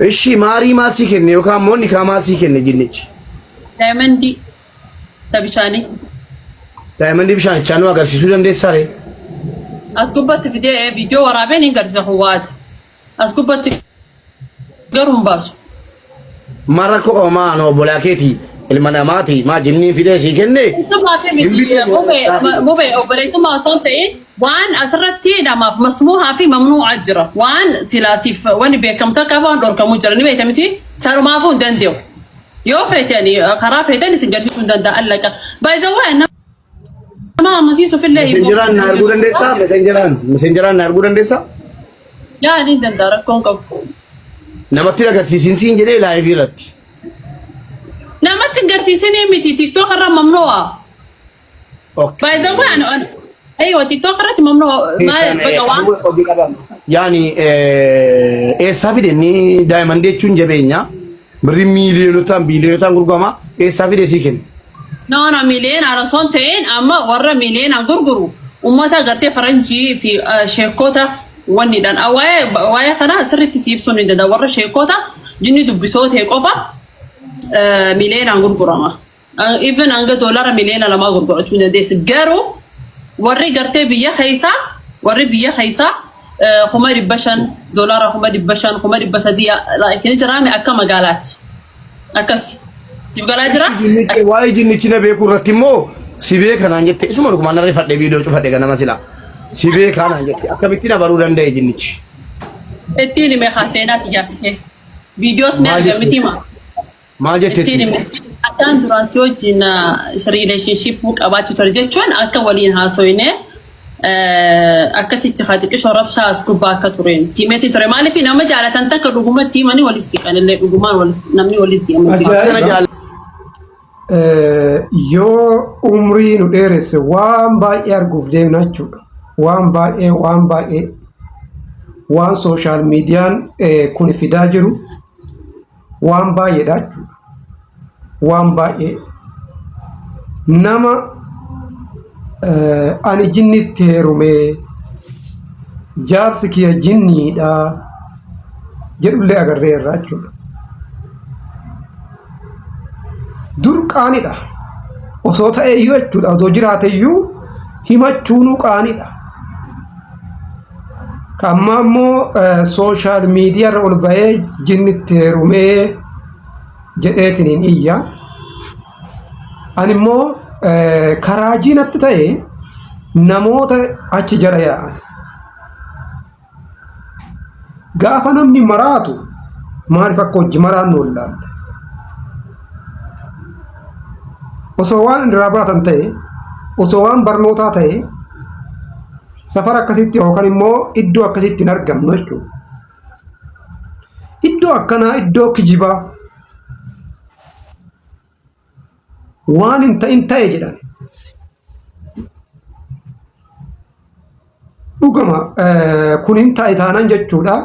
እሺ ማሪ ማሲ ከነ የካሞኒ ካማሲ ከነ ጅንች ዳይመንዲ ተብቻኒ ዳይመንዲ ብቻን ቻኑ አገርሲሱ ደንደሳሬ አስጎበት ቪዲዮ ወራበን ይገርዘሁዋት አስጎበት ገሩም ባሱ ማራኮ ማኖ ቦላኬቲ المناماتي ما جنين في ده شيء كنّي. مو أوبريشن ما صنته وان أسرتي دما مسموحة في ممنوع أجرة وان سلاسيف وان بيكم تكابان دور كم جرني بيتمتي صاروا ما فون دنديو يوفيت يعني خراب هيتاني سنجرتي فون دندا ألك بايزوه إنه ما مسيسو في الله مسنجران ناربودن ديسا مسنجران ناربودن ديسا يعني دندا ركون كم نمتي لك سيسين جدي لا يفيرت نما تنقرسيسيني ميتي تيك توك الرا ممنوعة. اوكي. بايزوه أنا أيوة تيك توك الرا ممنوع ما بقوان. يعني سافيدني دايما دي تشون جبينيا بري مليون بليون غرغما سافيدي سيكن. No مليون على صنتين أما ورا مليون غرغرو وما تقدر فرنجي في شيكوتا وني دان أواي خنا سرت تسيب سوني ده ورا شيكوتا جني دبسوت هيك أوفا مليون غرغرما even anga dollar مليون لما غرغر شو ده سجارو وري قرتي بيا خيسا وري بيا خيسا خماري بشان دولار خماري بشان خماري بسدية لكن جرامي أكا مقالات أكاسي تبقى لاجرا واي جيني تينا بيكو رتيمو سيبيه كان انجت شو مركو ما نعرف فدي فيديو شوف فدي كنا مثلا سيبيه كان انجت أكا بيتنا بارودان ده جيني اتيني مخاسينات يافيه فيديوس نرجع متيما ما جت اتيني أكان دراسيو جينا relationship book أبغى ترجعون أكا ولين هاسوينه أكاسي تخاتك شرب شاس كوبا كتورين تيمتي ترى مالي في نام جالة تنتا كرجومة تيماني وليستيكان اللي رجومان ولا نامني وليستيكان yoo umrii nu dheeresse waan baay'ee arguuf deemna jechuudha. Waan baay'ee waan sooshaal miidiyaan kun fidaa jiru waan baay'eedha jechuudha. Waan baay'ee nama ani jinnitti heerumee jaarsi kiyya jinniidha jedhullee agarreerra jechuudha. dur qaanidha osoo ta'eeyyuu jechuudha osoo jiraateyyuu himachuunuu qaanidha kamma ammoo sooshaal miidiyaarra ol bahee jinnitti heerumee jedheetiniin iyya animmoo karaajii natti ta'e namoota achi jala yaa'an gaafa namni maraatu maaliif akka hojii maraan oollaan osoo waan irraa baatan ta'e osoo waan barnootaa ta'e safara akkasitti yookaan immoo iddoo akkasitti hin argamnu jechuudha. Iddoo akkanaa iddoo kijibaa waan hin ta'in ta'e jedhan. Dhugama kun hin ta'e taanaan jechuudha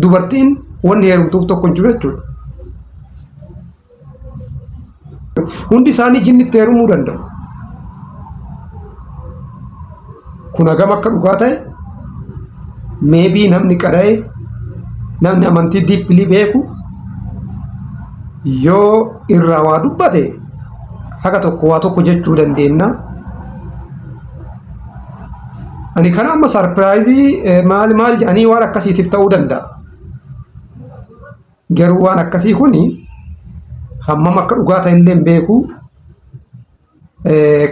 dubartiin wanni heerumtuuf tokko hin jiru jechuudha. Hundi isaanii jinnitti heerumuu danda'u. Kun hagam akka dhugaa ta'e meebii namni qadha'e namni amantii diippilii beeku yoo irraa waa dubbate haga tokko waa tokko jechuu dandeenya. Ani kana amma sarpiraayizii maal jedhanii waan akkasiitiif ta'uu danda'a. Garuu waan akkasii kuni hammam akka dhugaa ta'e illee beeku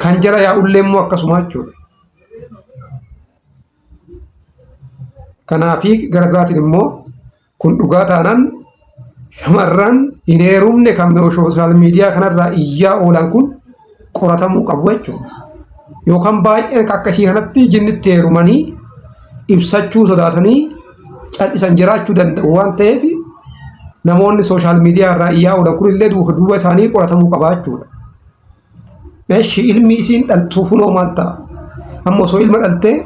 kan jala yaa'ullee immoo akkasuma jechuudha. Kanaafi gara biraatiin immoo kun dhugaa taanaan shamarran hin heerumne kan sooshaal miidiyaa kanarraa iyyaa oolan kun qoratamuu qabu jechuudha. Yookaan baay'een akkasii kanatti jinnitti heerumanii ibsachuu sodaatanii cal'isan jiraachuu danda'u waan ta'eef namoonni sooshaal miidiyaa irraa iyyaa oolan kun illee duuba isaanii qoratamuu qabaa jechuudha. Meeshii ilmi isiin dhaltu kunoo maal ta'a? Amma osoo ilma dhaltee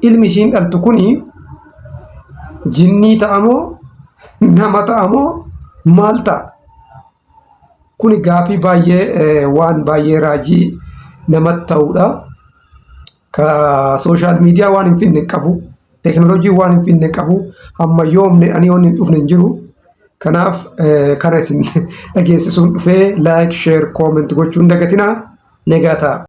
ilmi isiin dhaltu kuni jinnii ta'amoo nama ta'amoo maal ta'a? Kuni gaafii baay'ee waan baay'ee raajii namatti ta'uudha. Ka sooshaal miidiyaa waan hin finne qabu teknooloojii waan hin finne qabu amma yoomne ani waan hin dhufne jiru. Kanaaf kana isin dhageessisuun dhufee like, share, comment gochuun dagatinaa. Negataa.